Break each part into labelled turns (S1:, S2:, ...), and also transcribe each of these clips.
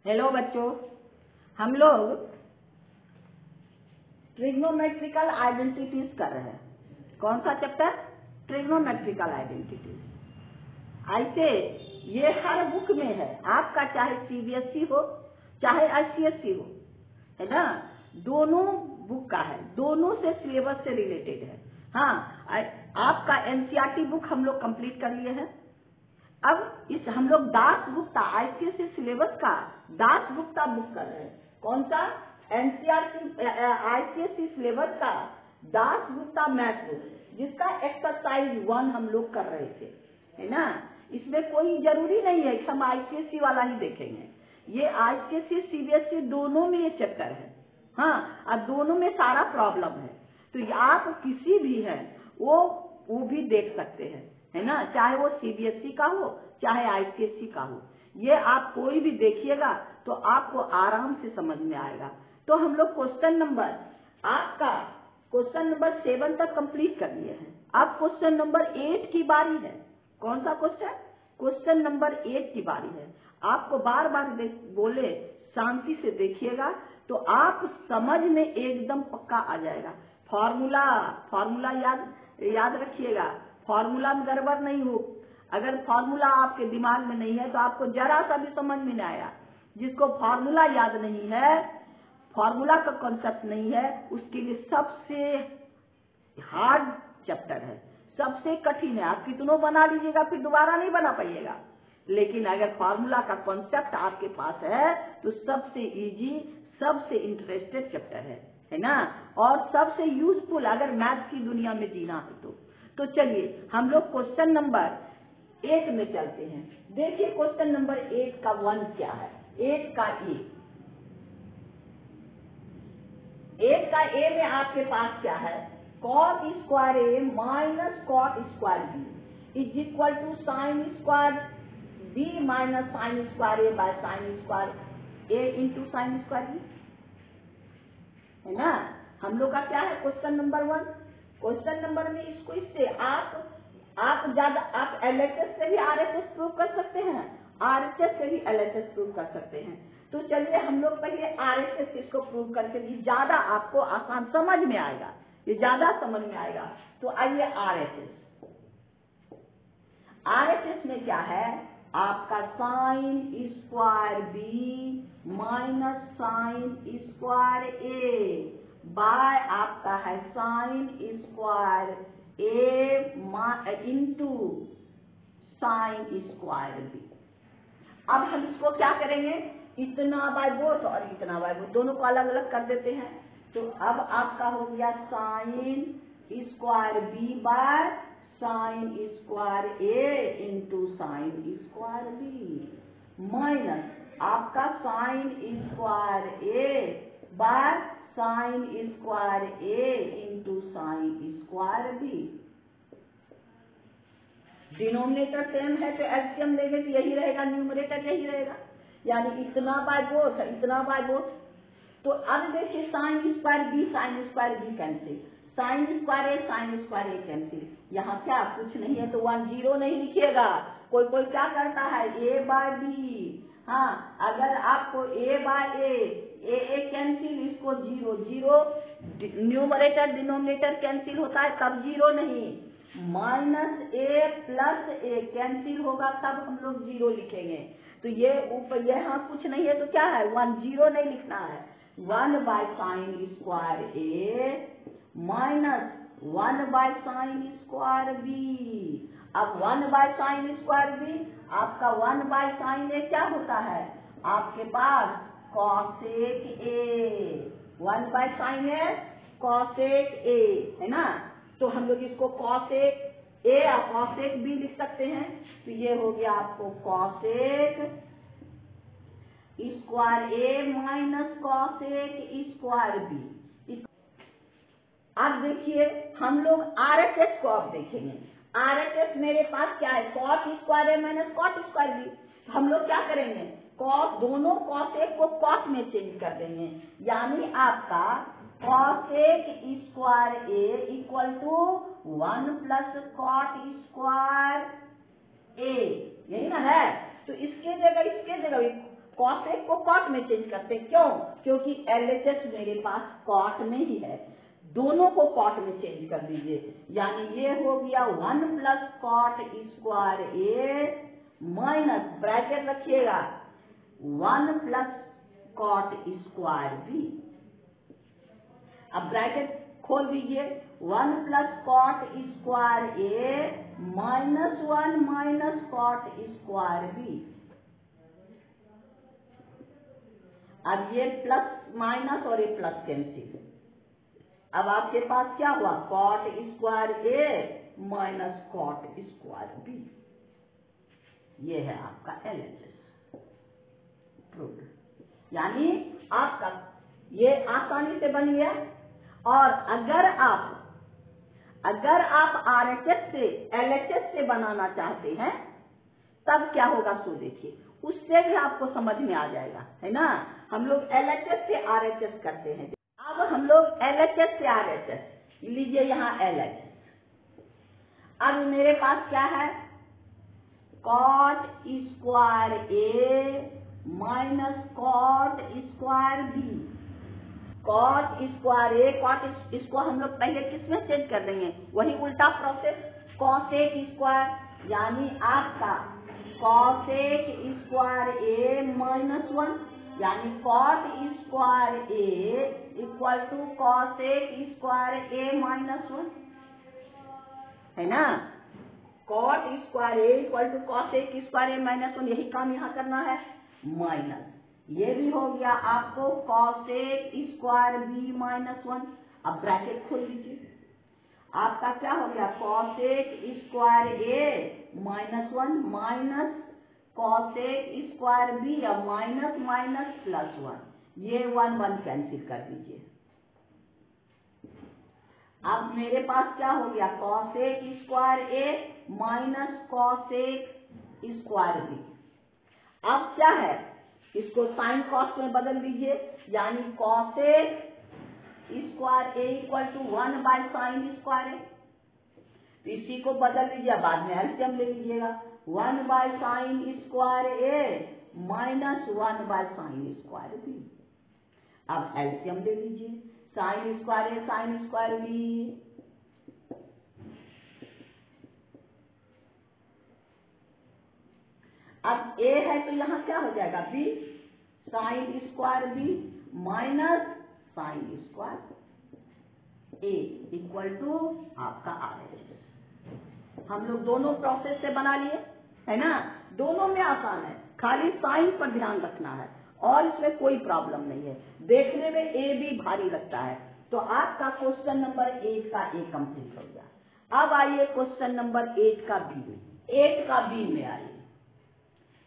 S1: Hello बच्चों, हम लोग ट्रिग्नोमेट्रिकल आइडेंटिटीज कर रहे हैं। कौन सा चैप्टर? Trigonometrical identities. ऐसे ये हर बुक में है आपका, चाहे सीबीएसई हो चाहे आईसीएसई हो, है ना। दोनों बुक का है, दोनों से सिलेबस से रिलेटेड है। हाँ, आपका एनसीईआरटी बुक हम लोग कंप्लीट कर लिए हैं। अब इस हम लोग दास गुप्ता आईसीएसई सिलेबस का दास गुप्ता बुक कर रहे हैं। कौन सा? एनसीईआरटी आईसीएसई सिलेबस का दास गुप्ता मैथ बुक, जिसका एक्सरसाइज 1 हम लोग कर रहे थे, है ना। इसमें कोई जरूरी नहीं है कि हम आईसीएसई वाला ही देखेंगे। ये आईसीएसई सीबीएसई दोनों में ये चैप्टर है। हाँ, और दोनों में सारा प्रॉब्लम है। तो आप किसी भी है वो भी देख सकते हैं, है ना। चाहे वो सीबीएसई का हो चाहे आईसीएसई का हो, ये आप कोई भी देखिएगा तो आपको आराम से समझ में आएगा। तो हम लोग क्वेश्चन नंबर 7 तक कंप्लीट कर लिए हैं। अब क्वेश्चन नंबर 8 की बारी है। कौन सा क्वेश्चन? क्वेश्चन नंबर 8 की बारी है। आपको बार बार बोले शांति से देखिएगा तो आप समझ में एकदम पक्का आ जाएगा। फॉर्मूला याद रखिएगा। फॉर्मूला में गड़बड़ नहीं हो। अगर फॉर्मूला आपके दिमाग में नहीं है तो आपको जरा सा भी समझ में नहीं आया। जिसको फॉर्मूला याद नहीं है, फॉर्मूला का कॉन्सेप्ट नहीं है, उसके लिए सबसे हार्ड चैप्टर है, सबसे कठिन है। आप कितनों बना लीजिएगा फिर दोबारा नहीं बना पाइएगा। लेकिन अगर फॉर्मूला का कॉन्सेप्ट आपके पास है तो सबसे इजी, सबसे इंटरेस्टेड चैप्टर है ना, और सबसे यूजफुल अगर मैथ की दुनिया में जीना है तो चलिए हम लोग क्वेश्चन नंबर 8 में चलते हैं। देखिए क्वेश्चन नंबर 8 का 1 क्या है। 8 का ए में आपके पास क्या है? cot square A minus cot square B is equal to sine square B minus sine square A by sine square A into sine square B, है ना। हम लोग का क्या है क्वेश्चन नंबर 1। क्वेश्चन नंबर में इससे आप एलएचएस से भी आरएचएस प्रूव कर सकते हैं, आरएचएस से भी एलएचएस प्रूव कर सकते हैं। तो चलिए हम लोग पहले आरएचएस इसको प्रूव करके भी ज्यादा आपको आसान समझ में आएगा, ये ज्यादा समझ में आएगा। तो आइए आरएचएस में क्या है? आपका sine square B minus sine square A by आपका है sine square A into sine square B. अब हम इसको क्या करेंगे? इतना बाय बोथ और इतना बाय बोथ दोनों को अलग अलग कर देते हैं। तो अब आपका हो गया sine square B by sine square A into sine square B minus आपका sine square A by sine square A into sine square B. Denominator same है तो एलसीएम लेंगे तो यही रहेगा, न्यूमरेटर यही रहेगा, यानी इतना बाय बोथ इतना बाय बोथ। तो अब देखिए sine square B cancel, sine square A cancel. यहाँ क्या कुछ नहीं है तो 1 0 नहीं लिखिएगा। कोई क्या करता है ए बाय बी। हाँ, अगर आपको ए बाय ए कैंसिल, इसको 0 न्यूमरेटर डिनोमिनेटर कैंसिल होता है तब 0 नहीं, माइनस ए प्लस ए कैंसिल होगा तब हम लोग 0 लिखेंगे। तो ये ऊपर यहाँ कुछ नहीं है तो क्या है 1 0 नहीं लिखना है। 1 by sine square A minus 1 by sine square B. अब 1 बाय साइन स्क्वायर बी आपका 1 बाय साइन ए क्या होता है? आपके पास cosec A, 1 by sine A cosec A, है ना। तो हम लोग इसको कॉसेक ए या कॉसेक बी लिख सकते हैं। तो ये हो गया आपको cosec square A minus cosec square B. अब देखिए हम लोग आरएचएस को अब देखेंगे। आरएचएस मेरे पास क्या है? Cot square A minus cot square B. हम लोग क्या करेंगे? दोनों कॉसेक को कॉट में चेंज कर देंगे, यानी आपका cosec square A equal to 1 plus cot square A, यही ना है। तो इसके जगह कॉसेक को कॉट में चेंज करते हैं। क्यों? क्योंकि LHS मेरे पास कॉट में ही है, दोनों को कॉट में चेंज कर दीजिए। यानी ये हो गया 1 plus cot square A minus bracket रखिएगा 1 प्लस कॉट स्क्वायर बी। अब ब्रैकेट खोल दीजिए 1 plus cot square A minus 1 minus cot square B. अब ये प्लस माइनस और ये प्लस कैंसिल। अब आपके पास क्या हुआ? Cot square A minus cot square B. ये है आपका LHS प्रूफ। यानी आपका ये आसानी से बन गया। और अगर आप RHS से LHS से बनाना चाहते हैं तब क्या होगा सो देखिए, उससे भी आपको समझ में आ जाएगा, है ना। हम लोग LHS से RHS करते हैं। अब हम लोग LHS से RHS लीजिए, यहाँ LHS। अब मेरे पास क्या है? Cot square A minus cot square B. Cot square A cot, इसको हम लोग पहले किसमें चेंज कर देंगे? वही उल्टा प्रोसेस, कॉसेक स्क्वायर। यानी आपका कॉसेक स्क्वायर ए माइनस 1, यानी cot square A equal to cosec square A minus 1, है ना। Cot square A equal to cosec square A minus 1, यही काम यहाँ करना है। माइनस ये भी हो गया आपको कॉसेक स्क्वायर बी माइनस 1। अब ब्रैकेट खोल लीजिए, आपका क्या हो गया? Cosec square A minus 1 minus cosec square B, अब माइनस माइनस प्लस 1, ये 1 कैंसिल कर दीजिए। अब मेरे पास क्या हो गया? Cosec square A minus cosec square B. अब क्या है? इसको साइन कॉस में बदल दीजिए, यानी cosec square A equal to 1 by sine square A. इसी को बदल लीजिए, बाद में एलसीएम ले लीजिएगा। 1 by sine square A minus 1 by sine square B. अब एलसीएम ले लीजिए, sine square A sine square B. अब ए है तो यहाँ क्या हो जाएगा? B sine square B minus sine square A equal to आपका RHS। हम लोग दोनों प्रोसेस से बना लिए, है ना। दोनों में आसान है, खाली साइन पर ध्यान रखना है और इसमें कोई प्रॉब्लम नहीं है। देखने में ए भी भारी लगता है। तो आपका क्वेश्चन नंबर 8 का ए कंप्लीट हो गया। अब आइए क्वेश्चन नंबर 8 का बी में। 8 का बी में आइए,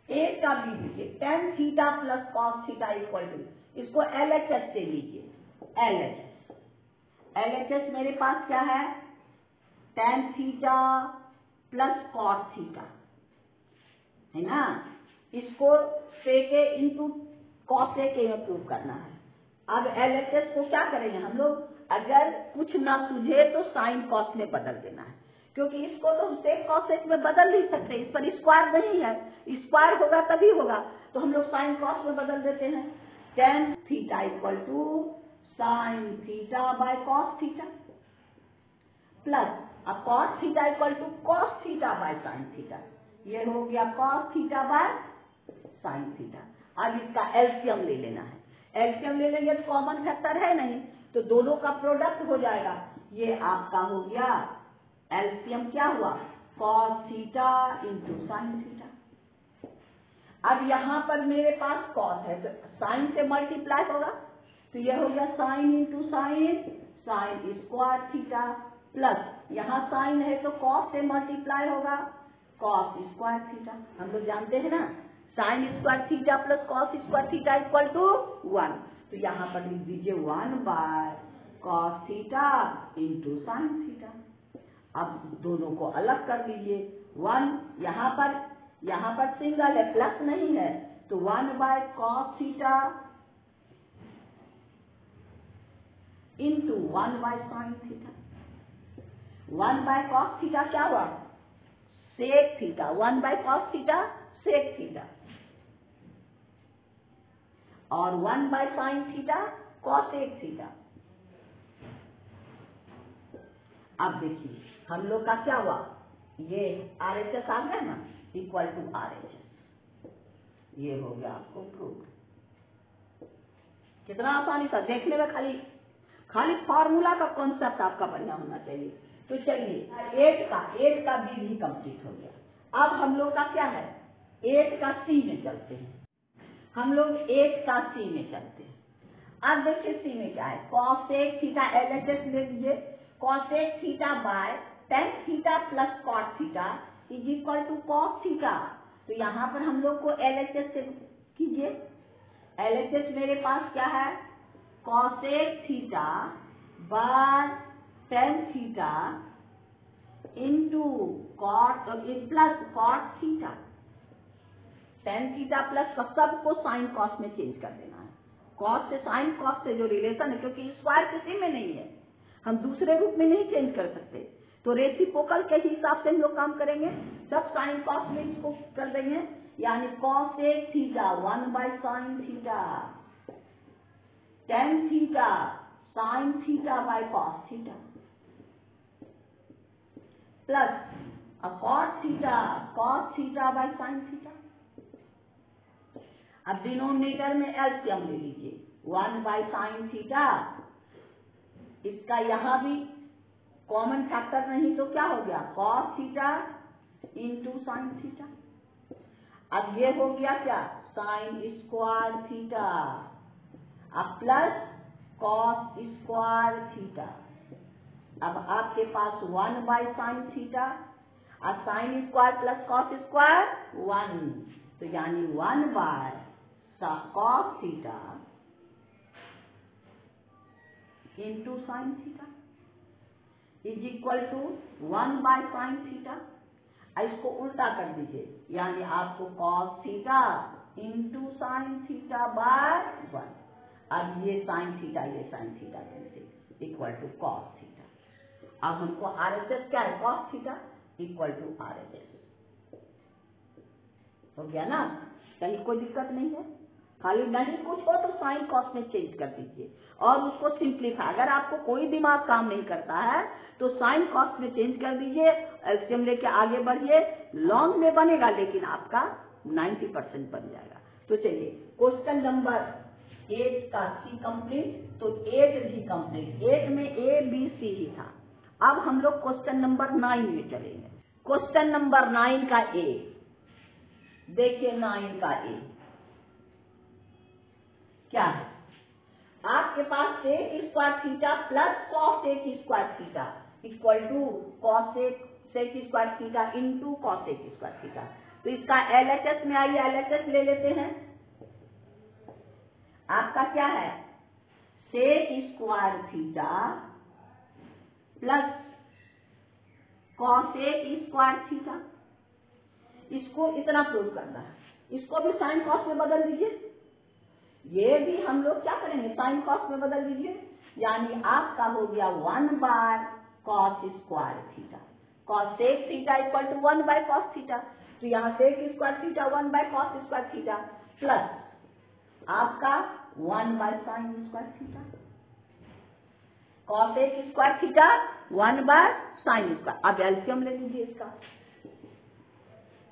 S1: 8 का बी लीजिए। tan theta plus cos theta equal to, इसको LHS से लीजिए। LHS मेरे पास क्या है? tan theta plus cos theta, है ना। इसको सेके इंटू कॉसेक में प्रूव करना है। अब LHS को क्या करेंगे हम लोग? अगर कुछ ना सूझे तो साइन कॉस में बदल देना है, क्योंकि इसको तो सेक कॉसेक में बदल नहीं सकते, इस पर स्क्वायर नहीं है। स्क्वायर होगा तभी होगा, तो हम लोग साइन कॉस में बदल देते हैं। tan theta equal to sine theta by cos theta plus अब cos theta equal to cos theta by sine theta. ये हो गया cos theta by sine theta. अब इसका एलसीएम ले लेना है। एलसीएम ले लेंगे तो कॉमन फैक्टर है नहीं, तो दोनों का प्रोडक्ट हो जाएगा। ये आपका हो गया एलसीएम, क्या हुआ? Cos theta into sine theta. अब यहाँ पर मेरे पास कॉस है तो साइन से मल्टीप्लाई होगा, तो यह हो गया sine into sine, sign square theta plus यहाँ साइन है तो कॉस से मल्टीप्लाई होगा, कॉस स्क्वायर थीटा। हम लोग जानते हैं ना, sine square theta plus cos square theta equal to 1। तो यहाँ पर लिख दीजिए 1 by cos theta into sine theta. अब दोनों को अलग कर लीजिए। 1 यहाँ पर सिंगल है, प्लस नहीं है, तो 1 by cos theta into 1 by sine theta. 1 by cos theta क्या हुआ? Sec theta. 1 by cos theta sec theta. और 1 by sine theta cosec theta. अब देखिए हम लोग का क्या हुआ, ये RHS आ गया ना, इक्वल टू RHS, ये हो गया आपको प्रूव। कितना आसानी था, देखने में खाली फॉर्मूला का कॉन्सेप्ट आपका बढ़िया होना चाहिए। तो चलिए 8 का बी भी कंप्लीट हो गया। अब हम लोग का क्या है, 8 का सी में चलते हैं। हम लोग 8 का सी में चलते हैं। अब देखिए सी में क्या है, कॉसेक थीटा LHS ले लीजिए, cosec theta by tan theta plus cot theta is equal to cos theta. तो यहाँ पर हम लोग को LHS से कीजिए। LHS मेरे पास क्या है, cosec theta by tan theta into cot plus cot theta. Tan theta plus सबको साइन कॉस में चेंज कर देना है। कॉस से साइन कॉस से जो रिलेशन है, क्योंकि स्क्वायर किसी में नहीं है, हम दूसरे रूप में नहीं चेंज कर सकते, तो रेसिप्रोकल के हिसाब से हम लोग काम करेंगे। सब साइन कॉस में इसको कर देंगे, यानी cosec theta 1 by sine theta, tan theta sine theta by cos theta, plus cos theta by sine theta. अब डिनोमिनेटर में एलसीएम ले लीजिए, 1 बाय साइन थीटा, इसका यहां भी कॉमन फैक्टर नहीं तो क्या हो गया, cos theta into sine theta. अब ये हो गया क्या, साइन स्क्वायर थीटा, अब प्लस कॉस स्क्वायर थीटा। अब आपके पास 1 बाय साइन थीटा, और sine square plus cos square 1, तो यानी 1 by cos theta into sine theta is equal to 1 by sine theta. इसको उल्टा कर दीजिए, यानी आपको cos theta into sine theta by 1। अब ये sine theta cancel, equal to cos theta. अब हमको RHS क्या है, cos theta equal to RHS हो गया ना, कहीं कोई दिक्कत नहीं है। खाली नहीं कुछ हो तो साइन कॉस में चेंज कर दीजिए और उसको सिंप्लीफाई, अगर आपको कोई दिमाग काम नहीं करता है तो साइन कॉस में चेंज कर दीजिए, एलसीएम लेके आगे बढ़िए। लॉन्ग में बनेगा लेकिन आपका 90% बन जाएगा। तो चलिए क्वेश्चन नंबर 8 का सी कंप्लीट, तो 8 भी कंप्लीट। 8 में ए बी सी ही था। अब हम लोग क्वेश्चन नंबर 9 में चलेंगे। क्वेश्चन नंबर 9 का ए देखिए, 9 का ए क्या है, आपके पास sec square theta plus cosec square theta equal to cosec square theta into cosec square theta. तो इसका LHS में आइए, LHS ले लेते हैं। आपका क्या है, sec square theta plus cosec square theta, इसको इतना प्रूव करना है। इसको भी साइन कॉस में बदल दीजिए, ये भी हम लोग क्या करेंगे, साइन कॉस में बदल दीजिए, यानी आपका हो गया 1 by cos square theta, cosec theta equal to 1 by cos theta. तो यहाँ sec square theta 1 by cos square theta plus आपका 1 by sine square theta, cosec square theta 1 by sine square. अब LCM ले लीजिए, इसका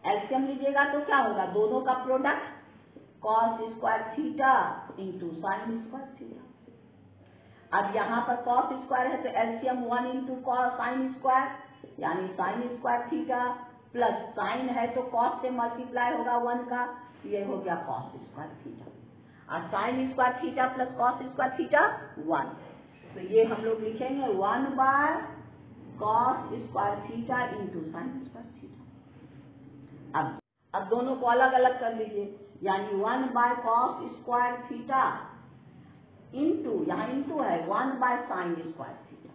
S1: LCM लीजिएगा तो क्या होगा, दोनों का product cos square theta into sine square theta. अब यहाँ पर कॉस स्क्वायर है तो LCM 1 into cos sine square, यानी sine square theta plus sine है तो कॉस से मल्टीप्लाई होगा 1 का, ये हो गया कॉस स्क्वायर थीटा। और sine square theta plus cos square theta 1, तो ये हम लोग लिखेंगे 1 by cos square theta into sine square theta. अब दोनों को अलग अलग कर लीजिए, यानी 1 by cos square theta into, यहाँ इंटू है 1 by sine square theta,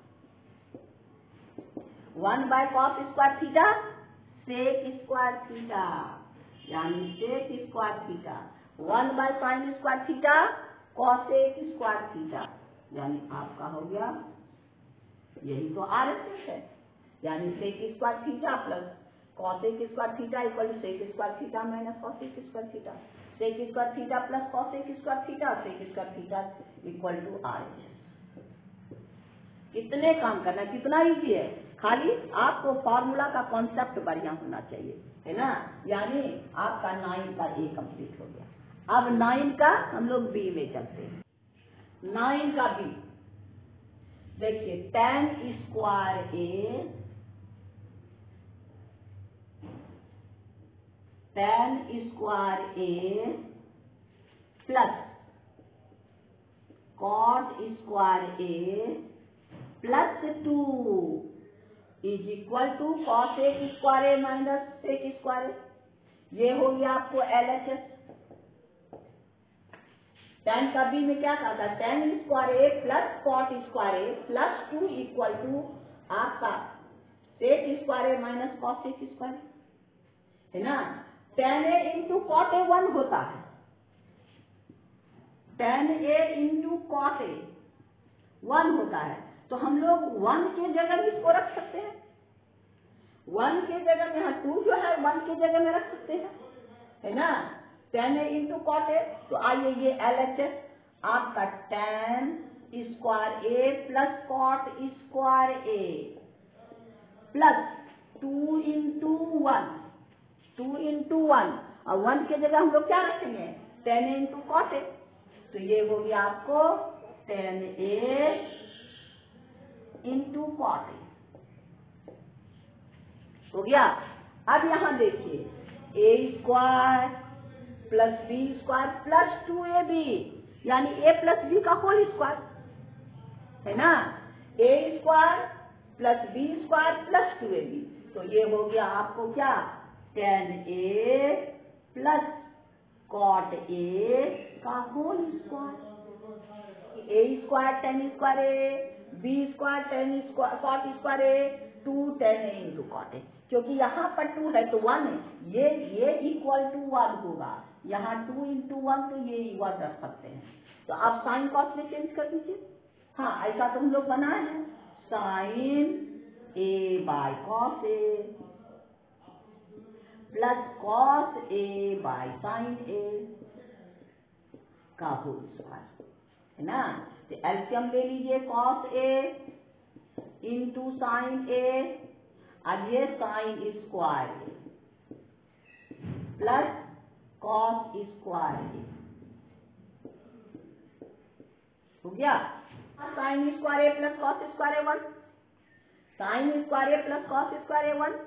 S1: 1 by cos square theta sec square theta, यानी sec square theta 1 by sine square theta cosec square theta, यानी आपका हो गया, यही तो RHS है, यानी sec square theta plus cosec square theta equal to sec square theta minus cosec square theta. Sec square theta plus cosec square theta, sec square theta equal to RHS। कितने काम करना, कितना इजी है, खाली आपको formula का concept बढ़िया होना चाहिए, है ना। यानी आपका 9 का A कंप्लीट हो गया। अब 9 का हम लोग B में चलते हैं। 9 का B देखिए, tan square A plus cot square A plus 2 is equal to cosec square A minus sec square A। ये हो गया आपको LHS। tan का B में क्या कहा था, tan square A plus cot square A plus 2 equal to आपका sec square A minus cosec square A, है ना। tan A into cot A 1 होता है, tan A into cot A 1 होता है, तो हम लोग 1 के जगह इसको रख सकते हैं। 1 के जगह में, यहाँ 2 जो है 1 के जगह में रख सकते हैं, है ना। tan A into cot A, तो आइए ये LHS आपका tan square A plus cot square A plus 2 into 1, 2 into 1, और 1 के जगह हम लोग क्या रखेंगे, tan A into cot A। तो ये हो गया आपको tan A into cot A हो गया। अब यहां देखिए, A square plus B square plus 2AB, यानी A प्लस B का होल स्क्वायर, है ना। A square plus B square plus 2AB, तो ये हो गया आपको क्या, tan A plus cot A का whole square. A square tan square A, B square tan square cot square A, 2 tan A into cot A। क्योंकि यहाँ पर 2 है तो 1 है, ये इक्वल टू 1 होगा, यहाँ 2 इंटू 1, तो ये 1 रख सकते हैं। तो आप साइन कॉस में चेंज कर दीजिए। हाँ, ऐसा तो हम लोग बनाए हैं, साइन A बाय cos A plus cos A by sine A का होल स्क्वायर, है ना। तो एलसीएम ले लीजिए, cos A into sine A, अब ये sine square A plus cos square A हो गया। Sine square A plus cos square A 1, sine square A plus cos square A 1,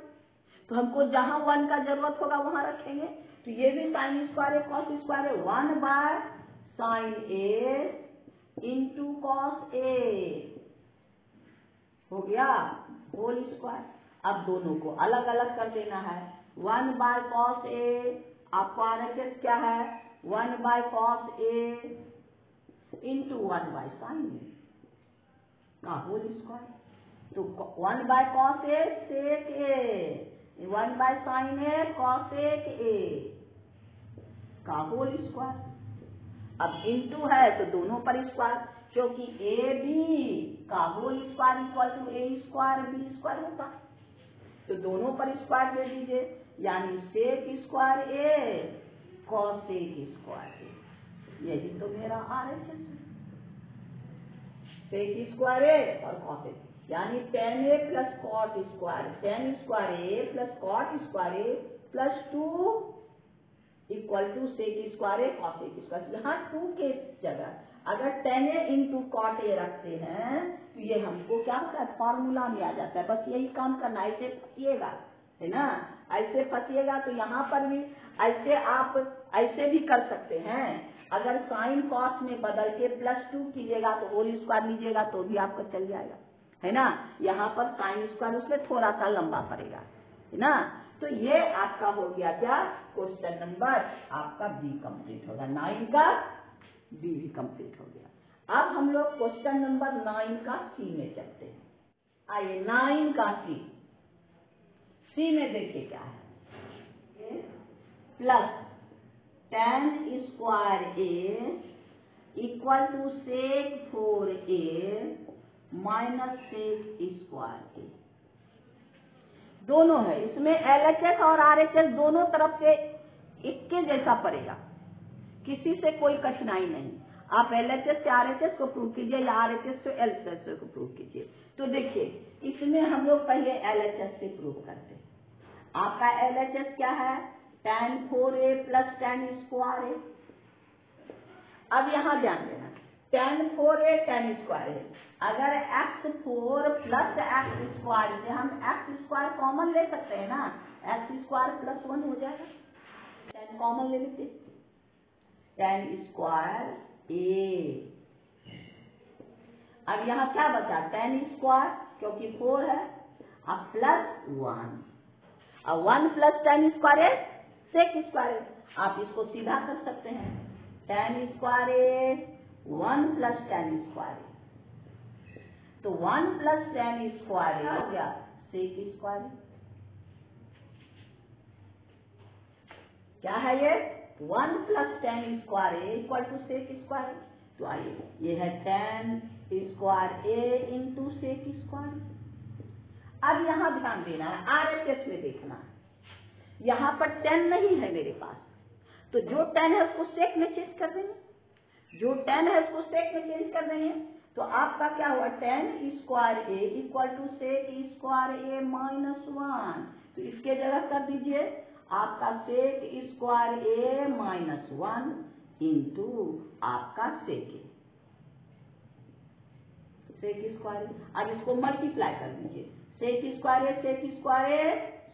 S1: तो हमको जहां 1 का जरूरत होगा वहां रखेंगे। तो ये भी sign square A cos square A 1 by sine A into cos A हो गया होल स्क्वायर। अब दोनों को अलग अलग कर देना है, 1 बाय कॉस A, आपको RHS क्या है, 1 by cos A into 1 by sine A का होल स्क्वायर। तो 1 by cos A sec A, 1 by sine A cosec A का होल स्क्वायर। अब इंटू है तो दोनों पर स्क्वायर, क्योंकि AB का whole square equal to A square B square होगा, तो दोनों पर स्क्वायर दे दीजिए, यानी sec square A cosec square A। यही तो मेरा RHS है, सेक स्क्वायर A और कॉसेक, यानी tan A plus cot square, tan square A plus cot square A plus 2 equal to sec square A cosec square. यहाँ 2 के जगह अगर tan A into cot A रखते हैं तो ये हमको क्या होता है, फॉर्मूला में आ जाता है। बस यही काम करना, ऐसे फंसिएगा, है ना, ऐसे फंसिएगा। तो यहाँ पर भी ऐसे आप ऐसे भी कर सकते हैं, अगर साइन कॉस में बदल के प्लस 2 कीजिएगा तो होल स्क्वायर लीजिएगा तो भी आपका चल जाएगा, है ना। यहाँ पर साइन स्क्वायर उसमें थोड़ा सा लंबा पड़ेगा, है ना। तो ये आपका हो गया क्या, क्वेश्चन नंबर आपका B कंप्लीट होगा, 9 का B भी कंप्लीट हो गया। अब हम लोग क्वेश्चन नंबर 9 का C में चलते हैं। आइए 9 का C में देखिए क्या है, plus tan square A equal to sec 4A minus sec square A। दोनों है, इसमें LHS और RHS दोनों तरफ से एक के जैसा पड़ेगा, किसी से कोई कठिनाई नहीं, आप LHS से RHS को प्रूव कीजिए या RHS से LHS को प्रूव कीजिए। तो देखिए इसमें हम लोग पहले LHS से प्रूव करते हैं। आपका LHS क्या है, tan 4a plus tan square है। अब यहाँ ध्यान देना, tan 4a tan स्क्वायर है, अगर x4 प्लस x स्क्वायर से हम x स्क्वायर कॉमन ले सकते हैं ना, x स्क्वायर प्लस 1 हो जाएगा, tan कॉमन ले लेते, tan स्क्वायर a। अब यहाँ क्या बचा, tan स्क्वायर क्योंकि 4 है, अब प्लस 1, अब 1 प्लस tan स्क्वायर है sec स्क्वायर है, आप इसको सीधा कर सकते हैं, tan स्क्वायर है 1 प्लस tan स्क्वायर है, तो 1 प्लस tan स्क्वायर हो गया sec स्क्वायर। क्या है ये, 1 plus tan square A equal to sec square. तो आइए ये है tan square A into sec square. अब यहाँ ध्यान देना है, RHS में देखना है, यहाँ पर 10 नहीं है मेरे पास, तो जो 10 है उसको sec में चेंज कर देंगे, जो 10 है उसको sec में चेंज कर देंगे, तो आपका क्या हुआ, tan square A equal to sec square A minus 1। तो इसके जगह कर दीजिए आपका sec square A minus 1 into आपका sec स्क्वायर। अब इसको मल्टीप्लाई कर दीजिए, sec square A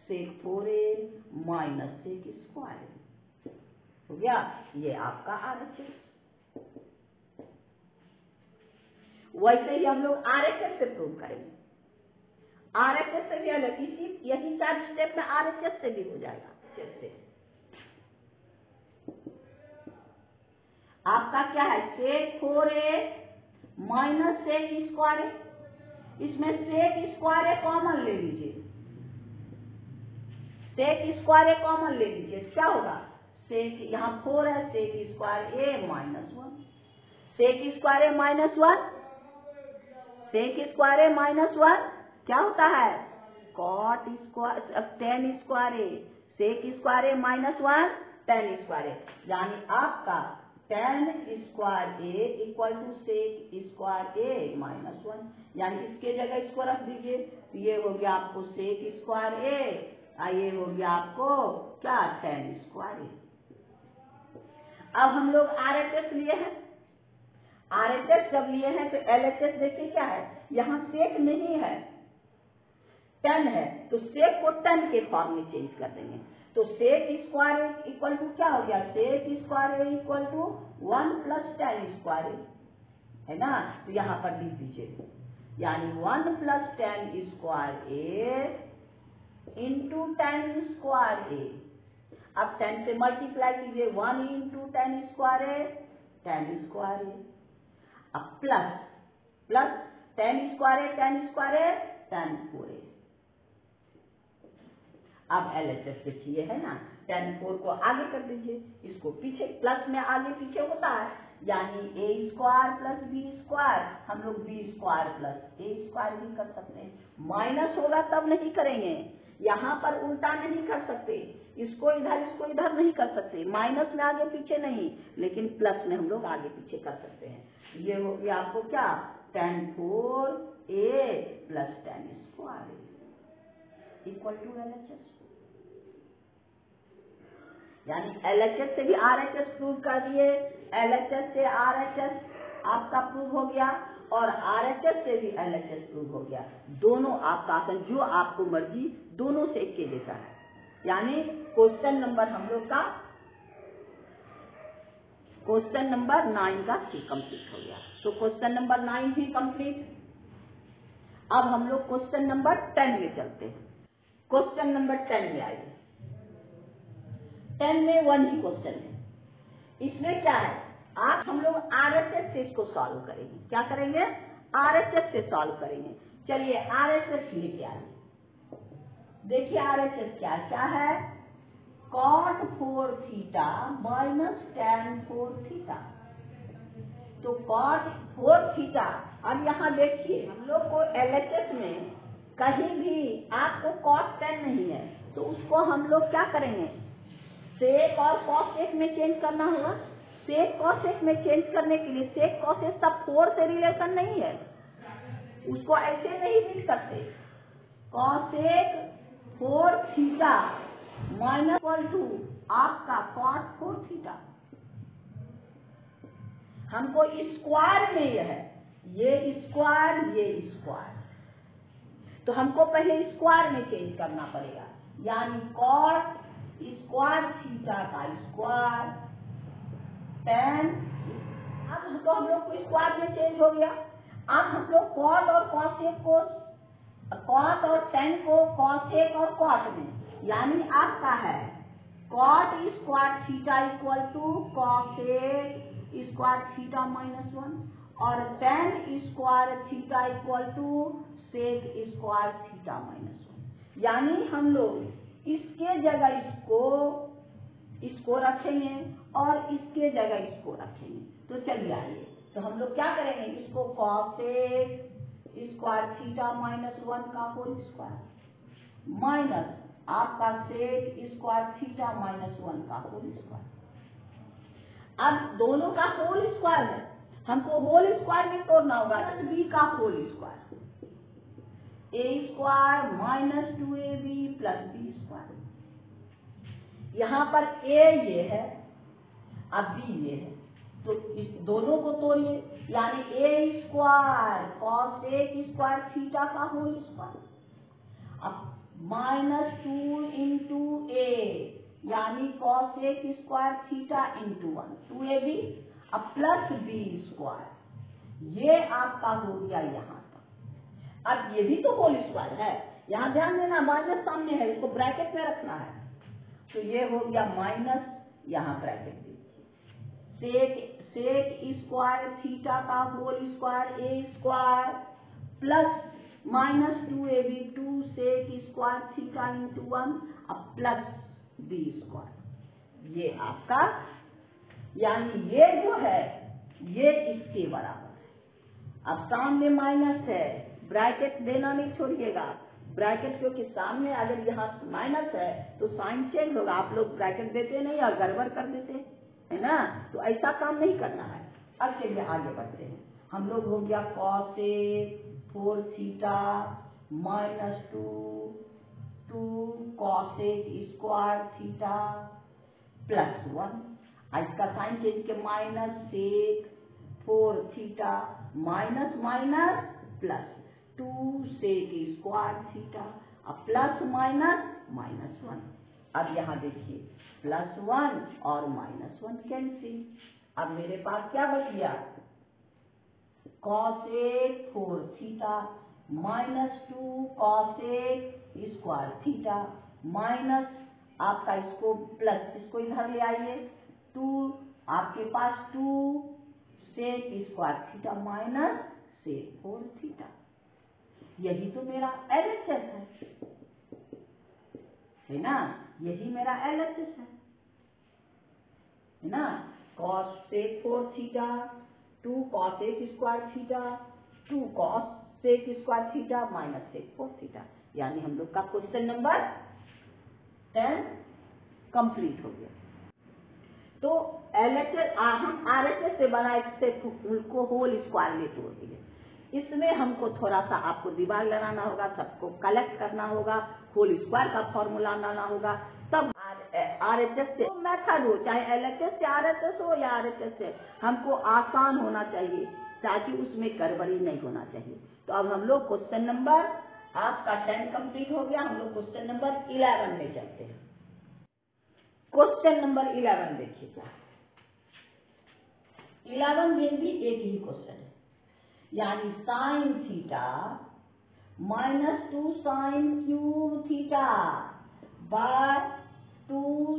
S1: sec 4a minus sec square हो गया, ये आपका RHS। वैसे ही हम लोग RHS से प्रूव करेंगे, RHS से भी अलग, यही 4 स्टेप में RHS से भी हो जाएगा। जैसे आपका क्या है, sec 4a minus sec square, इसमें sec स्क्वायर कॉमन ले लीजिए, sec स्क्वायर कॉमन ले लीजिए, क्या होगा, sec यहाँ 4 है, sec square A minus 1, sec square A minus 1, sec square A minus 1 क्या होता है, cot square tan square A, sec square A minus 1 tan square A, यानी आपका tan square A equal to sec square A minus 1, यानी इसके जगह इसको रख दीजिए, तो ये हो गया आपको sec स्क्वायर ए, ये हो गया आपको क्या, tan स्क्वायर ए। अब हम लोग RHS लिए हैं, RHS जब लिए हैं तो LHS देखिए क्या है, यहाँ sec नहीं है, tan है, तो sec को tan के फॉर्म में चेंज कर देंगे, तो sec स्क्वायर इक्वल टू क्या हो गया, sec square equal to 1 plus tan square है ना, तो यहाँ पर लिख दीजिए, यानी 1 plus tan square A into tan square A. अब 10 से मल्टीप्लाई कीजिए, 1 into tan square A, tan square A, अब plus plus tan square A tan 4a। अब LHS देखिए है ना, tan 4 को आगे कर दीजिए, इसको पीछे, प्लस में आगे पीछे होता है, यानी a square plus b square, हम लोग b square plus a square भी कर सकते हैं, माइनस होगा तब नहीं करेंगे, यहाँ पर उल्टा नहीं कर सकते, इसको इधर नहीं कर सकते, माइनस में आगे पीछे नहीं, लेकिन प्लस में हम लोग आगे पीछे कर सकते हैं। ये हो गया आपको क्या, tan 4a plus tan square equal to LHS, यानी LHS से भी RHS प्रूव कर दिए, LHS से RHS आपका प्रूव हो गया, और RHS से भी LHS प्रूव हो गया, दोनों आपका आसन जो आपको मर्जी, दोनों से एक के जैसा है, यानी क्वेश्चन नंबर हम लोग का क्वेश्चन नंबर 9 का कंप्लीट हो गया। तो क्वेश्चन नंबर 9 भी कंप्लीट। अब हम लोग क्वेश्चन नंबर 10 में चलते हैं। क्वेश्चन नंबर 10 में आइए, 10 में 1 ही क्वेश्चन है, इसमें क्या है, आप हम लोग RHS से इसको सॉल्व करेंगे, क्या करेंगे, RHS से सॉल्व करेंगे। चलिए RHS लेके आइए, देखिए RHS क्या है, cot 4 theta minus tan 4 theta, तो cot 4 थीटा। अब यहाँ देखिए हम लोग को LHS में कहीं भी आपको cos 10 नहीं है, तो उसको हम लोग क्या करेंगे, sec और cos 1 में चेंज करना होगा, सेक कॉसेक में चेंज करने के लिए सेक कॉसेक सब 4 से रिलेशन नहीं है, उसको ऐसे नहीं लिख सकते। Cosec 4 theta minus equal to आपका कॉस 4 थीटा। हमको स्क्वायर में यह है, ये स्क्वायर, तो हमको पहले स्क्वायर में चेंज करना पड़ेगा, यानी कॉस स्क्वायर थीटा का स्क्वायर tan। अब तो हम लोग को स्क्वायर में चेंज हो गया। अब हम लोग कॉस और कॉसेक को, कॉस और tan को कॉसेक और कॉट में, यानी आपका है cot square theta equal to cosec square theta -1 और tan square theta equal to sec square theta -1। यानी हम लोग इसके जगह इसको रखेंगे और इसके जगह इसको रखेंगे। तो चलिए आइए, तो हम लोग क्या करेंगे, इसको कॉसेक स्क्वायर थीटा -1 का होल स्क्वायर माइनस आपका सेक स्क्वायर थीटा -1 का होल स्क्वायर। अब दोनों का होल स्क्वायर है, हमको होल स्क्वायर में तोड़ना होगा, बी का whole square A square minus 2ab plus B square. यहाँ पर ए ये है, अब बी ये है, तो इस दोनों को तोड़िए, यानी ए स्क्वायर कॉसेक स्क्वायर थीटा का होल स्क्वायर, अब -2 इंटू ए यानी cosec square theta into 1 2ab, अब प्लस बी स्क्वायर, ये आपका हो गया यहाँ तक। अब ये भी तो होल स्क्वायर है, यहाँ ध्यान देना माइनस सामने है, इसको ब्रैकेट में रखना है, तो ये हो गया माइनस, यहाँ ब्रैकेट देखिए सेक स्क्वायर थीटा का whole square A square plus -2ab 2 sec square theta into 1 अब प्लस बी स्क्वायर, ये आपका, यानी ये जो है ये इसके बराबर है। अब सामने माइनस है, ब्रैकेट देना नहीं छोड़िएगा, ब्रैकेट क्योंकि सामने अगर यहाँ माइनस है तो साइन चेंज होगा, आप लोग ब्रैकेट देते नहीं और गड़बड़ कर देते है ना, तो ऐसा काम नहीं करना है। अब चलिए आगे बढ़ते हैं, हम लोग हो गया cosec 4 theta -2 cosec square theta plus 1, इसका साइन चेंज के minus sec 4 theta minus plus 2 sec square theta अब प्लस -1। अब यहाँ देखिए +1 और -1 कैंसिल, अब मेरे पास क्या बच गया, cosec 4 theta -2 cosec square theta minus आपका इसको प्लस, इसको इधर ले आइए 2, आपके पास 2 sec square theta minus sec 4 theta, यही तो मेरा LHS है ना, यही मेरा LHS है ना, cos sec 4 theta 2 cosec square theta 2 cos sec square theta minus sec 4 theta, यानी हम लोग का क्वेश्चन नंबर 10 कंप्लीट हो गया। तो LHS हम RHS से बनाए से उनको होल स्क्वायर में तोड़ दिए, इसमें हमको थोड़ा सा आपको दीवार लगाना होगा, सबको कलेक्ट करना होगा, होल स्क्वायर का फॉर्मूला लाना होगा, तब RHS से मेथड हो, चाहे LHS से RHS हो या RHS से, हमको आसान होना चाहिए ताकि उसमें गड़बड़ी नहीं होना चाहिए। तो अब हम लोग क्वेश्चन नंबर आपका 10 कंप्लीट हो गया, हम लोग क्वेश्चन नंबर 11 में चलते हैं। क्वेश्चन नंबर 11 देखिए, क्या 11 में भी एक ही क्वेश्चन है, यानी sine theta -2 sine cube theta by 2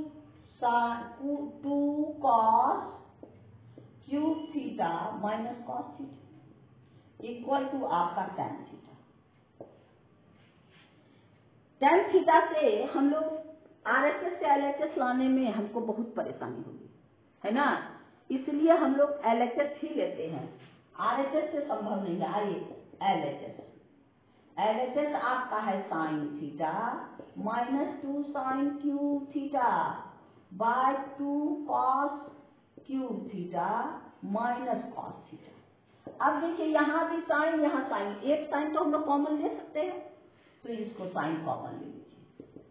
S1: cos cube theta minus cos theta equal to आपका tan थीटा। tan थीटा से हम लोग RHS से LHS लाने में हमको बहुत परेशानी होगी, है ना, इसलिए हम लोग LHS ही लेते हैं, RHS से संभव नहीं है। आइए LHS आपका है sign theta -2 sine cube theta by 2 cos cube theta minus cos theta. अब देखिए यहाँ भी साइन, यहाँ साइन, एक साइन तो हम लोग कॉमन ले सकते हैं, तो इसको साइन कॉमन ले लीजिए।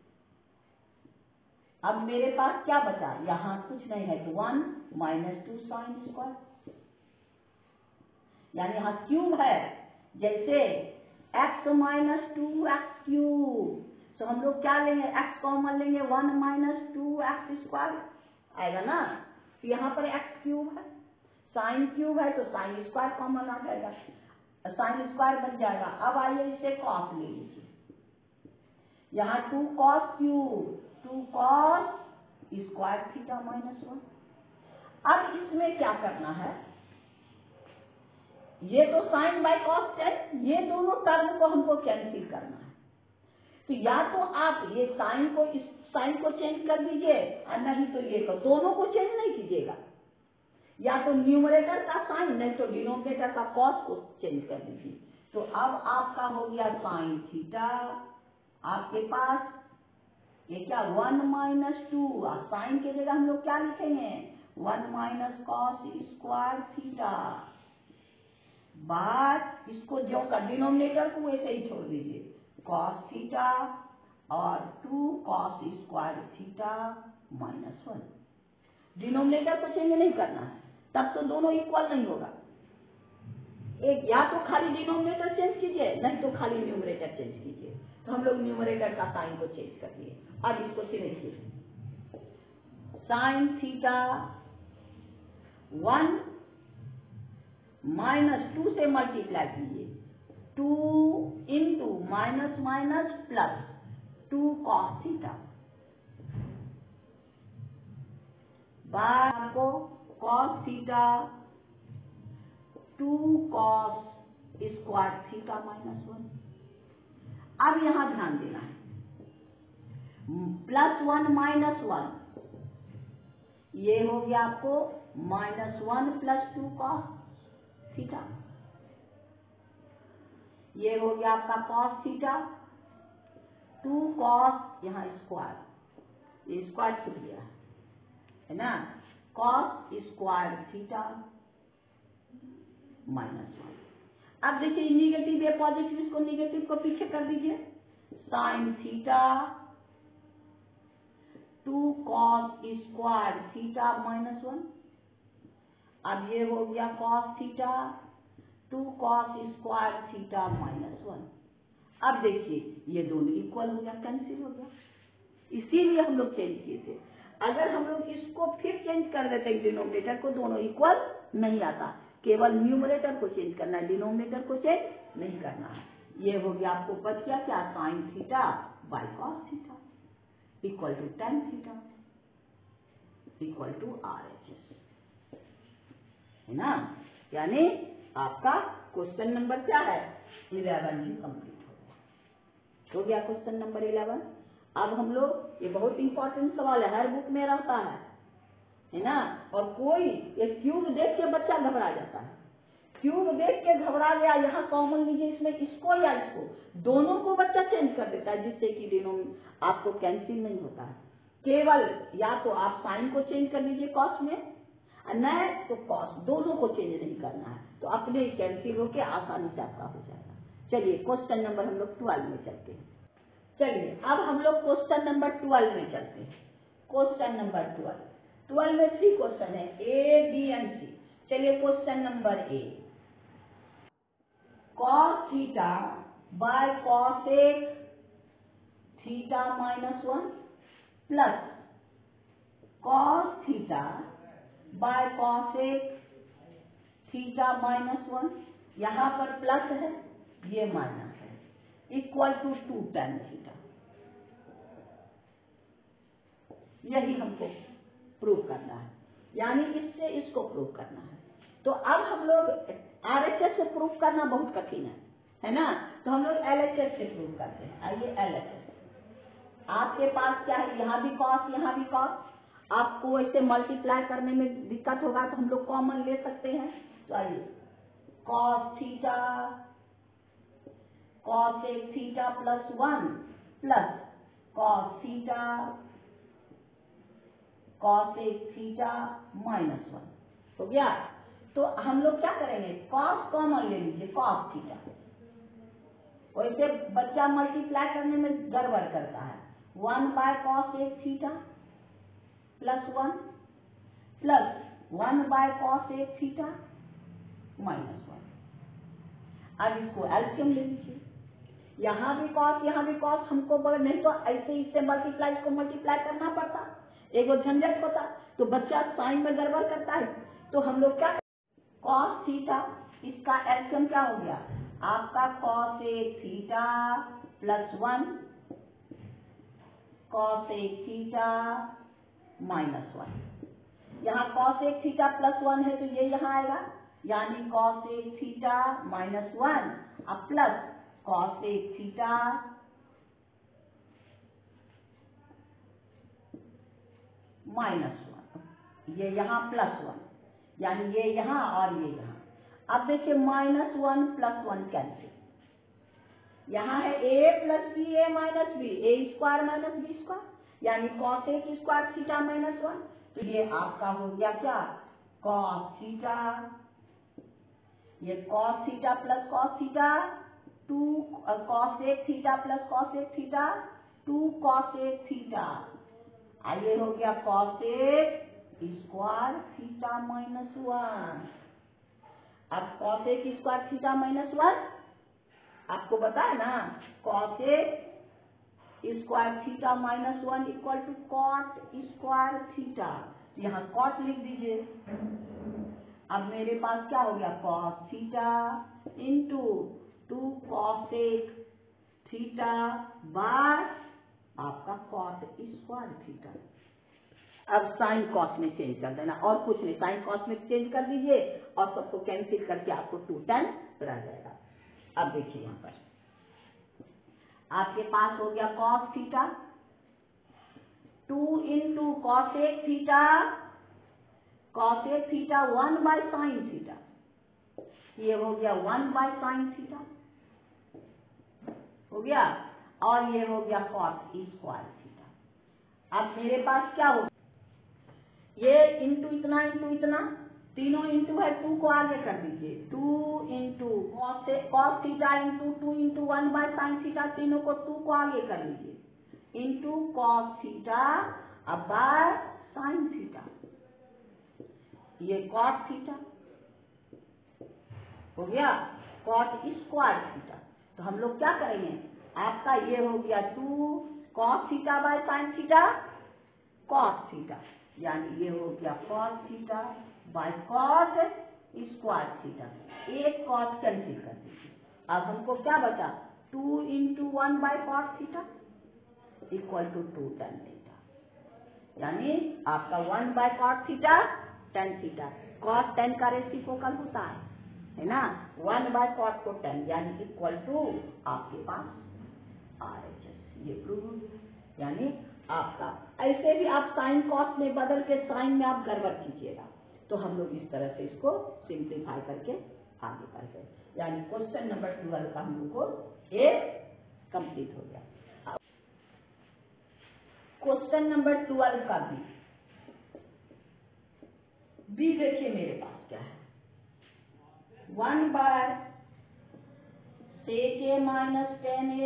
S1: अब मेरे पास क्या बचा, यहाँ कुछ नहीं है तो 1 माइनस 2 साइन स्क्वायर, यानी यहाँ क्यूब है, जैसे x माइनस 2x क्यूब, तो हम लोग क्या लेंगे, x कॉमन लेंगे, 1 माइनस 2x स्क्वायर आएगा ना। तो यहाँ पर x क्यूब है, साइन क्यूब है तो साइन स्क्वायर कॉमन आ जाएगा, साइन स्क्वायर बन जाएगा। अब आइए इसे कॉस ले लीजिए, यहाँ 2 cos cube, 2 cos square theta minus 1। अब इसमें क्या करना है, ये तो साइन बाय कॉस है, ये दोनों टर्म को हमको कैंसिल करना है। तो या तो आप ये साइन को, इस साइन को चेंज कर दीजिए, और नहीं तो ये को, दोनों को चेंज नहीं कीजिएगा, या तो न्यूमरेटर का साइन नहीं तो डिनोमिनेटर का कॉस को चेंज कर दीजिए। तो अब आपका हो गया साइन थीटा, आपके पास ये क्या 1 माइनस 2, साइन के जगह हम लोग क्या लिखेंगे, 1 माइनस कॉस स्क्वायर थीटा, बात इसको जो का डिनोमिनेटर को वैसे ही छोड़ दीजिए, कॉस थीटा और 2 cos square theta minus 1। Denominator को चेंज नहीं करना है, तब तो दोनों इक्वल नहीं होगा। एक या तो खाली डिनोमिनेटर चेंज कीजिए, नहीं तो खाली न्यूमरेटर चेंज कीजिए। तो हम लोग न्यूमरेटर का साइन को चेंज कर दिए। अब इसको लिखिए, साइन थीटा 1 माइनस 2 से मल्टीप्लाई कीजिए, 2 into minus minus plus 2 cos theta, बाद को cos theta 2 cos square theta minus 1। अब यहां ध्यान देना है, +1 माइनस 1, ये हो गया आपको -1 + 2 कॉस थीटा, ये हो गया आपका कॉस थीटा, 2 कॉस, यहाँ स्क्वायर, ये स्क्वायर छूट गया है ना, कॉस स्क्वायर थीटा -1। अब देखिए निगेटिव या पॉजिटिव, इसको निगेटिव को पीछे कर दीजिए, sign theta 2 cos square theta -1। अब ये हो गया cos theta 2 cos square theta -1। अब देखिए ये दोनों इक्वल हो गया, कैंसिल हो गया, इसीलिए हम लोग चेंज किए थे। अगर हम लोग इसको फिर चेंज कर देते डिनोमिनेटर को, दोनों इक्वल नहीं आता, केवल न्यूमरेटर को चेंज करना है, डिनोमिनेटर को चेंज नहीं करना है। ये हो गया, आपको बच गया क्या, sine theta by cos theta equal to tan theta equal to RHS, है ना। यानी आपका क्वेश्चन नंबर क्या है, 11 ही कंप्लीट हो गया क्वेश्चन नंबर 11। अब हम लोग, ये बहुत इंपॉर्टेंट सवाल है, हर बुक में रहता है ना। और कोई ये क्यूब देख के बच्चा घबरा जाता है, क्यूब देख के घबरा गया, यहाँ कॉमन लीजिए, इसमें इसको या इसको, दोनों को बच्चा चेंज कर देता है, जिससे कि आपको कैंसिल नहीं होता है। केवल या तो आप साइन को चेंज कर लीजिए कॉस में, न तो कॉस, दोनों को चेंज नहीं करना है, तो अपने कैंसिल होके आसानी से आपका हो जाएगा। चलिए क्वेश्चन नंबर हम लोग 12 में चलते हैं। चलिए अब हम लोग क्वेश्चन नंबर 12 में चलते हैं। क्वेश्चन नंबर 12 में 3 क्वेश्चन है, A, B एंड C। चलिए question number A, cos theta bye cosec theta -1 plus cos theta bye cosec theta -1, यहाँ पर प्लस है, ये माइनस है, इक्वल टू 2 tan थीटा। यही हमको प्रूव करना है, यानी इससे इसको प्रूव करना है। तो अब हम लोग RHS से प्रूव करना बहुत कठिन है ना, तो हम लोग LHS से प्रूव करते हैं। आइए LHS, आपके पास क्या है, यहाँ भी कॉस यहाँ भी कॉस, आपको ऐसे मल्टीप्लाई करने में दिक्कत होगा तो हम लोग कॉमन ले सकते हैं। तो आइए cos theta cosec theta +1 plus cos theta cos एक थीटा -1 हो गया। तो हम लोग क्या करेंगे, कॉस कॉमन ले लीजिए, कॉस थीटा। वैसे बच्चा मल्टीप्लाई करने में गड़बड़ करता है। 1/cos एक थीटा +1 प्लस 1/cos एक थीटा -1। अब इसको एलसीएम ले लीजिए, यहाँ भी कॉस यहाँ भी कॉस, हमको नहीं तो ऐसे इससे मल्टीप्लाई को मल्टीप्लाई करना पड़ता, एक वो झंझट होता, तो बच्चा साइन में गड़बड़ करता है। तो हम लोग क्या, कॉस थीटा, इसका एलसीएम क्या हो गया आपका, कॉस एक थीटा +1 कॉस एक थीटा -1। यहाँ कॉस एक थीटा +1 है तो ये यहाँ आएगा, यानी कॉस एक थीटा -1 अब प्लस कॉस एक थीटा -1, ये यहाँ +1, यानी ये यहाँ और ये यहाँ। अब देखिए -1 + 1 कैंसिल, यहाँ है a + b a - b, a² - b², यानी cos a की स्क्वायर थीटा -1। तो ये आपका हो गया क्या, cos थीटा, ये cos theta + cos theta 2 cos एक थीटा + cos एक थीटा 2 cos एक थीटा, ये हो गया cos एक स्क्वायर थीटा -1। अब cos एक स्क्वायर थीटा -1 आपको बताया ना, cos एक square theta -1 equal to cot square theta, यहाँ cot लिख दीजिए। अब मेरे पास क्या हो गया, cos थीटा इंटू 2 cos एक थीटा बार आपका cot स्क्वायर थीटा। अब साइन कॉस में चेंज कर देना, और कुछ नहीं, साइन कॉस में चेंज कर दीजिए और सबको कैंसिल करके आपको 2tan रह जाएगा। अब देखिए यहाँ पर आपके पास हो गया cos थीटा 2 इंटू cos एक थीटा 1/sin थीटा, ये हो गया 1/sin थीटा हो गया, और ये हो गया cos स्क्वायर थीटा। अब मेरे पास क्या हो, ये इंटू इतना तीनों इंटू है, 2 को आगे कर दीजिए, 2 into cos theta into 2 into 1/sin theta, तीनों को 2 को आगे कर लीजिए, इंटू cos थीटा अब बाय sin थीटा, ये cot थीटा हो गया, cot स्क्वायर थीटा। तो हम लोग क्या करेंगे, आपका ये हो गया 2 cos theta by sin theta cos theta, यानी ये हो गया cos theta by cot square theta, एक cos कैंसिल कर दीजिए। अब हमको क्या बचा, 2 into 1/cos theta equal to 2 tan theta, यानी आपका 1/cos theta tan theta, cos tan का रेसिप्रोकल होता है ना, 1/cos को tan, यानी इक्वल टू आपके पास RHS, ये प्रूव हो गया। यानी आपका ऐसे भी आप साइन कॉस में बदल के साइन में आप गड़बड़ कीजिएगा, तो हम लोग इस तरह से इसको सिंप्लीफाई करके आगे बढ़ गए, यानी क्वेश्चन नंबर 12 का हम लोग को ये कंप्लीट हो गया। क्वेश्चन नंबर 12 का बी देखिए मेरे पास क्या है, 1/sec a - tan a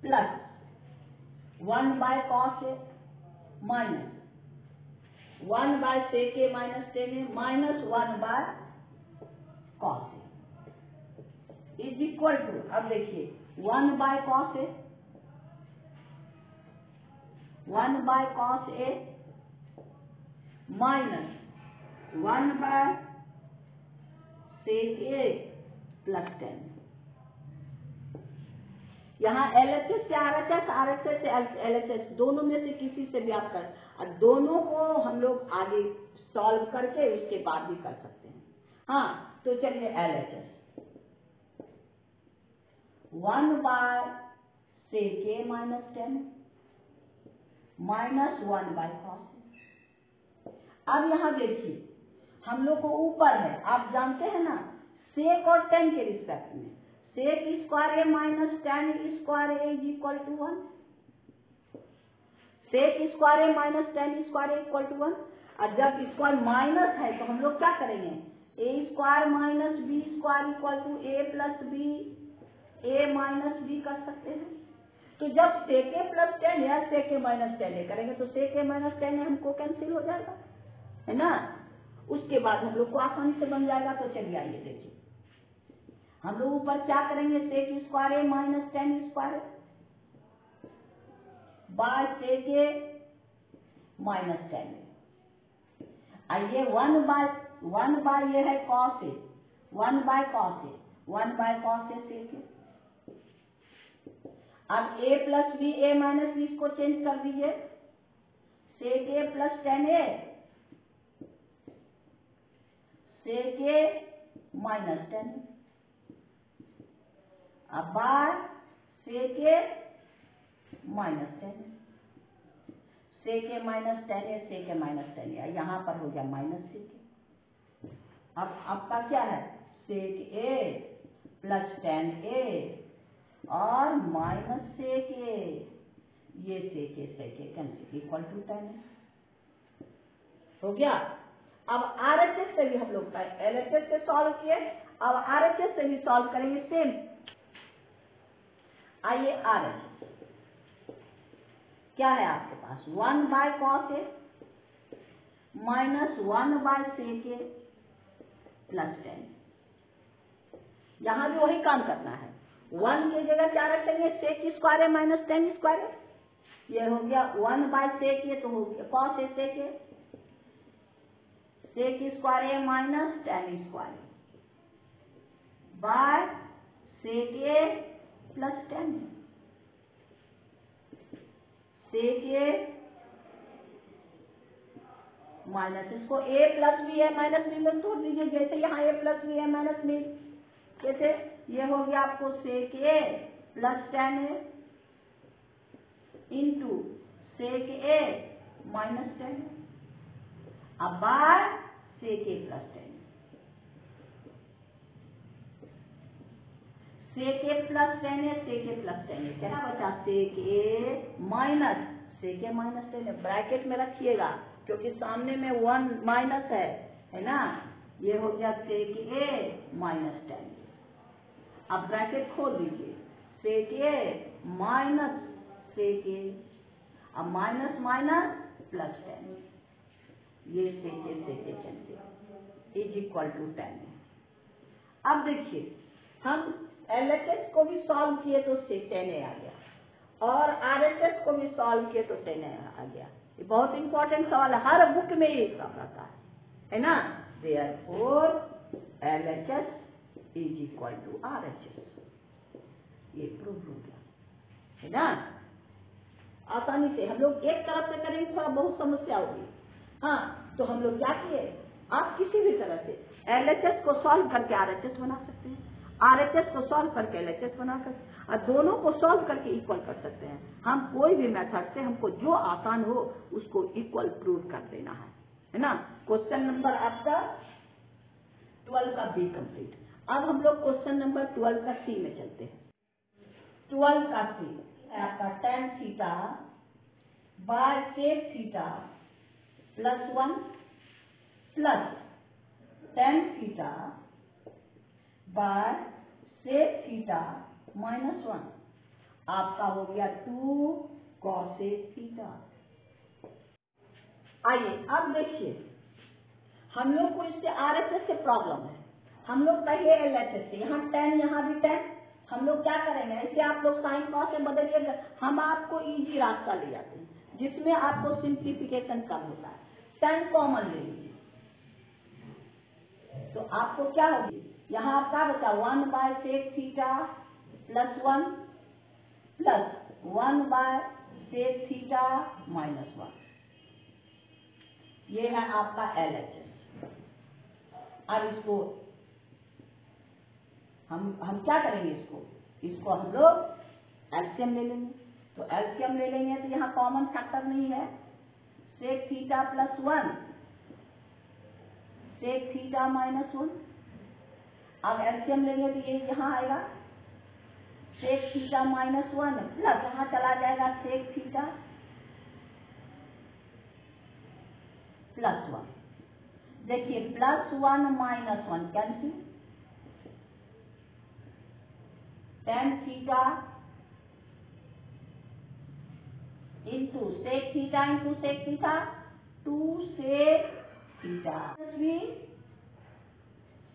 S1: plus 1/cos a minus 1/sec a - tan a minus 1/cos a is equal to, अब देखिए 1/cos a 1/cos a minus 1/sec a plus 10। यहाँ LHS से RHS, RHS से LHS, दोनों में से किसी से भी आप कर, और दोनों को हम लोग आगे सॉल्व करके उसके बाद भी कर सकते हैं। हाँ, तो चलिए LHS 1/sec a - 10 minus 1/cos a। अब यहाँ देखिए हम लोग को ऊपर है, आप जानते हैं ना, sec और tan के रिस्पेक्ट में sec square a minus tan square a is equal to 1, sec square A minus tan square A equal to 1। और जब स्क्वायर माइनस है तो हम लोग क्या करेंगे, A square minus B square equal to A plus B, A minus B कर सकते हैं। तो जब सेक ए प्लस 10 या सेक ए माइनस 10 करेंगे तो सेक ए माइनस 10 हमको कैंसिल हो जाएगा, है ना। उसके बाद हम लोग को आसानी से बन जाएगा। तो चलिए आइए देखिए, हम लोग ऊपर क्या करेंगे, sec square A minus 10 square by sec A minus 10। आइए 1 बाय ये है cos A, 1 by cos A, 1 by cos A sec A. अब a plus B, A minus B को चेंज कर दीजिए, सेक A plus 10a sec A minus 10, अब by sec A minus 10, sec A minus 10a sec A minus 10a, यहां पर हो गया minus sec A. अब आपका क्या है, सेक ए प्लस 10a और माइनस सेक ए, ये सेक ए कैंसिल इक्वल टू 10 हो गया। अब आरएचएस से भी हम लोग एलएचएस से सॉल्व किए, अब आरएचएस से भी सॉल्व करेंगे सेम। आइए आरएचएस क्या है आपके पास, 1 by cos A minus 1 by sec A plus 10। यहां भी वही काम करना है, 1 की जगह क्या रखेंगे, सेक स्क्वायर ए माइनस 10 स्क्वायर ए, ये हो गया 1 बाय सेक ए, तो हो गया cos A sec A, sec square A minus 10 square by sec A plus 10, sec A minus, इसको ए प्लस बी है माइनस बी में तोड़ दीजिए, जैसे यहाँ ए प्लस बी है माइनस बी, जैसे ये हो गया आपको sec A plus 10a into sec A minus 10, अब by sec A plus 10, sec A plus 10a sec A plus 10a, क्या बचा, सेक ए माइनस 10 ब्रैकेट में रखिएगा क्योंकि सामने में 1 माइनस है ना। ये हो गया सेक ए माइनस 10, अब ब्रैकेट खोल दीजिए, सेक ए माइनस सेक ए, अब माइनस माइनस प्लस 10, ये सेक ए कैंसिल इज इक्वल टू 10। अब देखिए हम एलएचएस को भी सॉल्व किए तो 10a आ गया, और आरएचएस को भी सॉल्व किए तो 10a आ गया। ये बहुत इंपॉर्टेंट सवाल है, हर बुक में ये सब रहता है ना। Therefore LHS is equal to RHS, ये प्रूव हो गया, है ना। आसानी से हम लोग एक तरफ से करेंगे, थोड़ा बहुत समस्या होगी। हाँ, तो हम लोग क्या किए, आप किसी भी तरह से एलएचएस को सॉल्व करके आरएचएस बना सकते हैं, आरएचएस को सॉल्व करके एलएचएस बना सकते हैं, और दोनों को सॉल्व करके इक्वल कर सकते हैं। हम कोई भी मेथड से हमको जो आसान हो उसको इक्वल प्रूव कर देना है ना। क्वेश्चन नंबर आपका 12 का बी कंप्लीट। अब हम लोग क्वेश्चन नंबर 12 का सी में चलते हैं। 12 का सी है आपका tan theta by sec theta plus 1 plus tan theta by sec theta minus 1, आपका हो गया 2 कॉसेक थीटा। आइए अब देखिए, हम लोग को इससे आरएचएस से प्रॉब्लम है, हम लोग पहले एलएचएस से, यहाँ 10 यहाँ भी 10, हम लोग क्या करेंगे, ऐसे आप लोग साइन कॉस से बदलिएगा, हम आपको इजी रास्ता ले जाते हैं जिसमें आपको सिंप्लीफिकेशन कम होता है। 10 कॉमन ले लीजिए तो आपको क्या होगी, यहाँ आपका बचा 1 by sec theta plus 1 plus 1 by sec theta minus 1, ये है आपका एलएचएस। अब इसको हम क्या करेंगे, इसको हम लोग एलसीएम ले लेंगे। तो एलसीएम ले लेंगे तो यहाँ कॉमन फैक्टर नहीं है, sec theta plus 1 sec theta minus 1, अब एलसीएम लेंगे तो ये यहाँ आएगा सेक थीटा माइनस 1 प्लस यहाँ चला जाएगा सेक थीटा +1। देखिए +1 - 1 cancel, tan theta into sec theta into sec theta 2 sec theta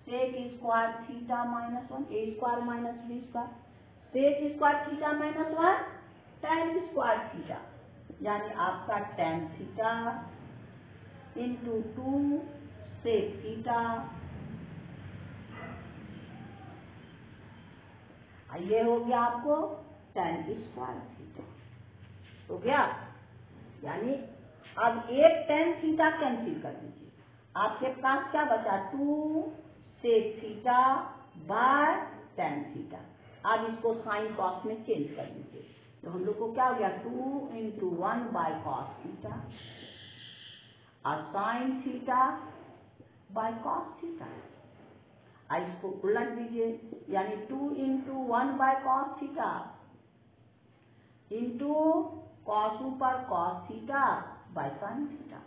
S1: sec square theta -1 a square minus b square sec square theta -1 tan square theta, यानी आपका tan theta into 2 sec theta. ये हो गया आपको tan square theta हो गया। यानी अब एक tan थीटा कैंसिल कर दीजिए, आपके पास क्या बचा 2 sec theta by tan theta. अब इसको साइन कॉस में चेंज कर दीजिए, तो हम लोग को क्या हो गया 2 × 1 बाय कॉस थीटा और sine theta by cos theta. इसको उलट दीजिए, यानी 2 × 1 by cos theta into cos ऊपर cos theta by sine theta.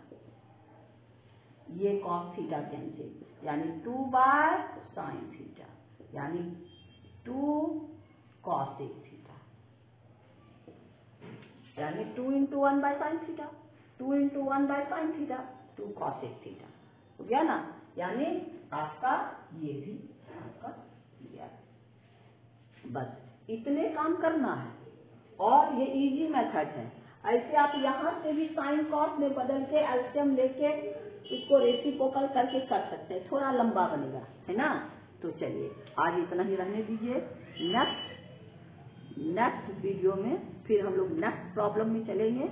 S1: ये कॉस थीटा कैंसिल, यानी 2 बाय साइन थीटा, यानी 2 cosec थीटा, यानी 2 × 1 by sine theta, 2 × 1 by sine theta 2 cosec theta हो गया ना। यानी आपका ये भी आपका क्लियर। बस इतने काम करना है और ये इजी मेथड है। ऐसे आप यहाँ से भी साइन कॉस में बदल के एलसीएम लेके इसको रेसिप्रोकल करके कर सकते हैं, थोड़ा लंबा बनेगा है ना। तो चलिए आज इतना ही रहने दीजिए, नेक्स्ट वीडियो में फिर हम लोग नेक्स्ट प्रॉब्लम में चलेंगे।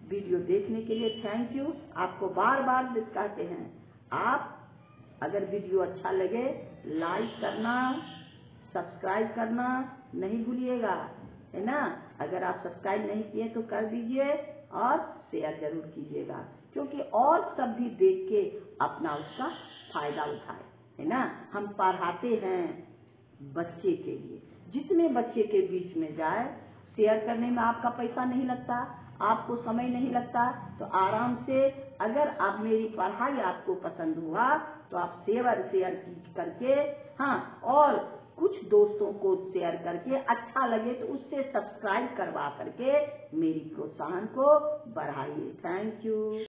S1: वीडियो देखने के लिए थैंक यू। आपको बार बार कहते हैं, आप अगर वीडियो अच्छा लगे लाइक करना, सब्सक्राइब करना नहीं भूलिएगा, है ना। अगर आप सब्सक्राइब नहीं किए तो कर दीजिए और शेयर जरूर कीजिएगा, क्योंकि और सब भी देख के अपना उसका फायदा उठाए, है ना। हम पढ़ाते हैं बच्चे के लिए, जितने बच्चे के बीच में जाए, शेयर करने में आपका पैसा नहीं लगता, आपको समय नहीं लगता, तो आराम से अगर आप मेरी पढ़ाई आपको पसंद हुआ तो आप शेयर करके, हाँ, और कुछ दोस्तों को शेयर करके अच्छा लगे तो उससे सब्सक्राइब करवा करके मेरी प्रोत्साहन को बढ़ाइए। Thank you.